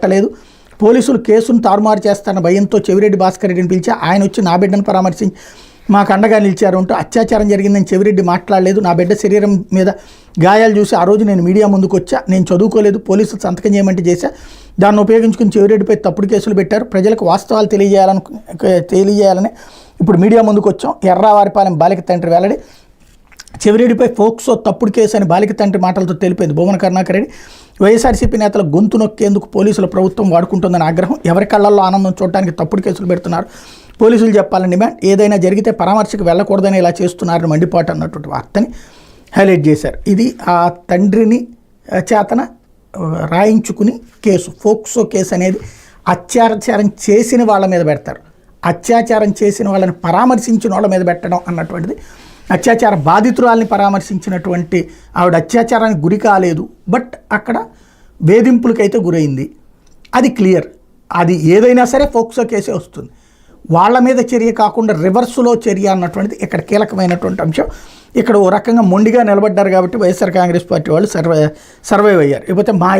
పెట్టలేదు. పోలీసులు కేసును తారుమారు చేస్తారన్న భయంతో చెవిరెడ్డి భాస్కర్ రెడ్డిని పిలిచి ఆయన వచ్చి నా బిడ్డను పరామర్శించి మాకు అండగా నిలిచారు అంటూ అత్యాచారం జరిగిందని చెవిరెడ్డి మాట్లాడలేదు. నా బిడ్డ శరీరం మీద గాయాలు చూసి ఆ రోజు నేను మీడియా ముందుకు వచ్చా, నేను చదువుకోలేదు, పోలీసులు సంతకం చేయమంటే చేశా, దాన్ని ఉపయోగించుకుని చెవిరెడ్డిపై తప్పుడు కేసులు పెట్టారు. ప్రజలకు వాస్తవాలు తెలియజేయాలని ఇప్పుడు మీడియా ముందుకు వచ్చాం. ఎర్రావారిపాలెం బాలిక తండ్రి వెల్లడి. చెవిరెడ్డిపై ఫోక్సో తప్పుడు కేసు అని బాలిక తండ్రి మాటలతో తెలిపింది భువన కరుణాకర్ రెడ్డి. వైఎస్ఆర్సీపీ నేతల గొంతు నొక్కేందుకు పోలీసుల ప్రభుత్వం వాడుకుంటుందని ఆగ్రహం. ఎవరి కళ్ళల్లో ఆనందం చూడడానికి తప్పుడు కేసులు పెడుతున్నారు, పోలీసులు చెప్పాలని డిమాండ్. ఏదైనా జరిగితే పరామర్శకు వెళ్ళకూడదని ఇలా చేస్తున్నారని మండిపాటు అన్నటువంటి వార్తని హైలైట్ చేశారు. ఇది ఆ తండ్రిని చేతన రాయించుకుని కేసు, ఫోక్సో కేసు అనేది అత్యాచారం చేసిన వాళ్ళ మీద పెడతారు. అత్యాచారం చేసిన వాళ్ళని పరామర్శించిన వాళ్ళ మీద పెట్టడం అన్నటువంటిది, అత్యాచార బాధితురాల్ని పరామర్శించినటువంటి ఆవిడ అత్యాచారానికి గురి కాలేదు, బట్ అక్కడ వేధింపులకైతే గురైంది, అది క్లియర్. అది ఏదైనా సరే ఫోక్సో కేసే వస్తుంది. వాళ్ళ మీద చర్య కాకుండా రివర్స్లో చర్య అన్నటువంటిది ఇక్కడ కీలకమైనటువంటి అంశం. ఇక్కడ ఓ రకంగా మొండిగా నిలబడ్డారు కాబట్టి వైఎస్ఆర్ కాంగ్రెస్ పార్టీ వాళ్ళు సర్వైవ్ అయ్యారు. లేకపోతే మా